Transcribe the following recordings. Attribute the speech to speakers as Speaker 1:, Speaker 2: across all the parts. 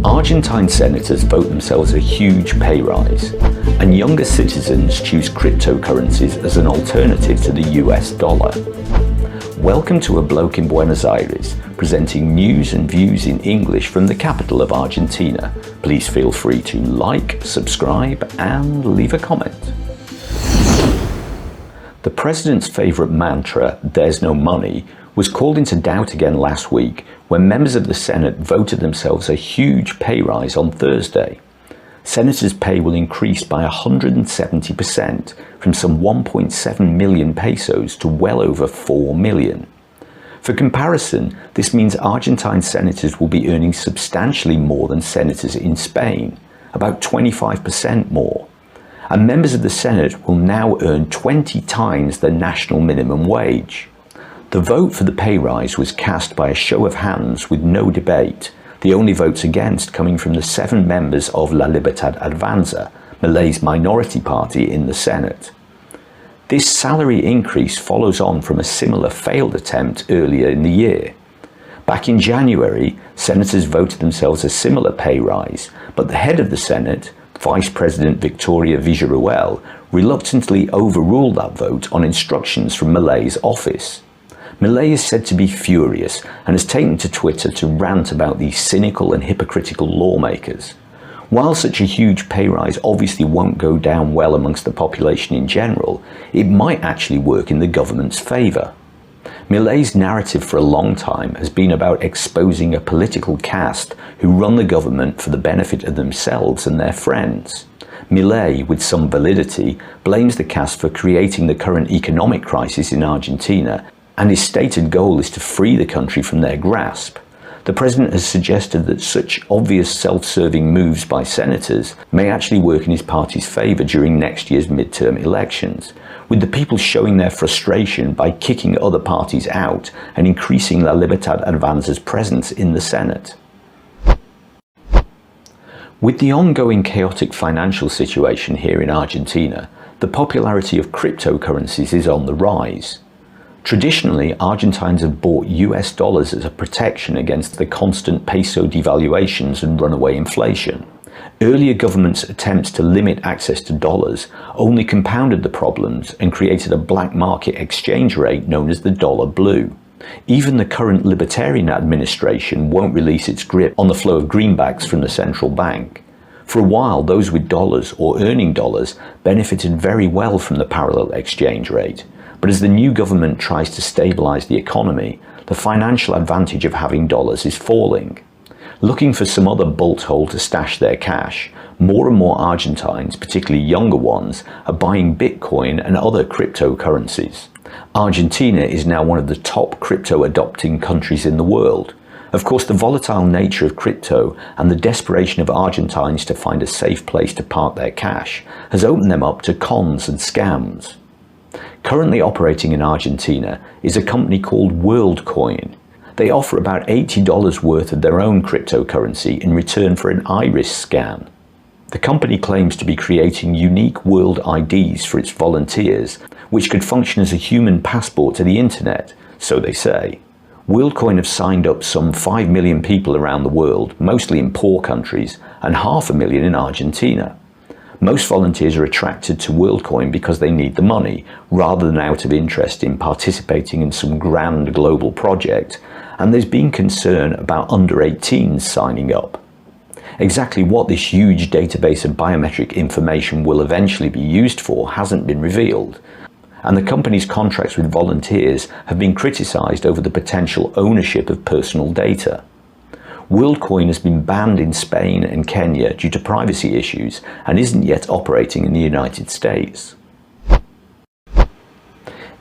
Speaker 1: Argentine senators vote themselves a huge pay rise, and younger citizens choose cryptocurrencies as an alternative to the US dollar. Welcome to A Bloke in Buenos Aires, presenting news and views in English from the capital of Argentina. Please feel free to like, subscribe, and leave a comment. The president's favourite mantra, "There's no money," was called into doubt again last week when members of the Senate voted themselves a huge pay rise on Thursday. Senators' pay will increase by 170%, from some 1.7 million pesos to well over 4 million. For comparison, this means Argentine senators will be earning substantially more than senators in Spain, about 25% more. And members of the Senate will now earn 20 times the national minimum wage. The vote for the pay rise was cast by a show of hands with no debate, the only votes against coming from the 7 members of La Libertad Avanza, Milei's minority party in the Senate. This salary increase follows on from a similar failed attempt earlier in the year. Back in January, senators voted themselves a similar pay rise, but the head of the Senate, Vice President Victoria Villarruel, reluctantly overruled that vote on instructions from Milei's office. Milei is said to be furious and has taken to Twitter to rant about these cynical and hypocritical lawmakers. While such a huge pay rise obviously won't go down well amongst the population in general, it might actually work in the government's favour. Milei's narrative for a long time has been about exposing a political caste who run the government for the benefit of themselves and their friends. Milei, with some validity, blames the caste for creating the current economic crisis in Argentina, and his stated goal is to free the country from their grasp. The president has suggested that such obvious self-serving moves by senators may actually work in his party's favour during next year's midterm elections, with the people showing their frustration by kicking other parties out and increasing La Libertad Avanza's presence in the Senate. With the ongoing chaotic financial situation here in Argentina, the popularity of cryptocurrencies is on the rise. Traditionally, Argentines have bought US dollars as a protection against the constant peso devaluations and runaway inflation. Earlier governments' attempts to limit access to dollars only compounded the problems and created a black market exchange rate known as the dollar blue. Even the current Libertarian administration won't release its grip on the flow of greenbacks from the central bank. For a while, those with dollars or earning dollars benefited very well from the parallel exchange rate. But as the new government tries to stabilize the economy, the financial advantage of having dollars is falling. Looking for some other bolt hole to stash their cash, more and more Argentines, particularly younger ones, are buying Bitcoin and other cryptocurrencies. Argentina is now one of the top crypto-adopting countries in the world. Of course, the volatile nature of crypto and the desperation of Argentines to find a safe place to park their cash has opened them up to cons and scams. Currently operating in Argentina is a company called WorldCoin. They offer about $80 worth of their own cryptocurrency in return for an iris scan. The company claims to be creating unique world IDs for its volunteers, which could function as a human passport to the internet, so they say. WorldCoin have signed up some 5 million people around the world, mostly in poor countries, and 500,000 in Argentina. Most volunteers are attracted to WorldCoin because they need the money, rather than out of interest in participating in some grand global project, and there's been concern about under-18s signing up. Exactly what this huge database of biometric information will eventually be used for hasn't been revealed, and the company's contracts with volunteers have been criticised over the potential ownership of personal data. WorldCoin has been banned in Spain and Kenya due to privacy issues and isn't yet operating in the United States.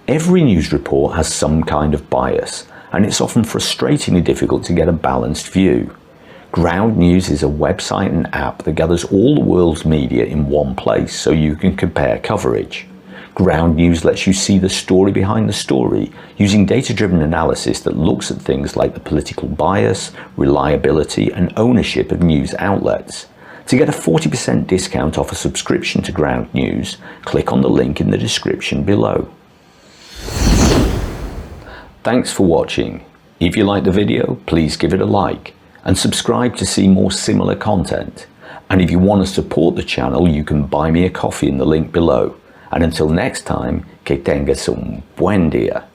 Speaker 1: Every news report has some kind of bias, and it's often frustratingly difficult to get a balanced view. Ground News is a website and app that gathers all the world's media in one place so you can compare coverage. Ground News lets you see the story behind the story using data-driven analysis that looks at things like the political bias, reliability, and ownership of news outlets. To get a 40% discount off a subscription to Ground News, click on the link in the description below. Thanks for watching. If you liked the video, please give it a like. and subscribe to see more similar content. And if you want to support the channel, you can buy me a coffee in the link below. And until next time, que tengas un buen día.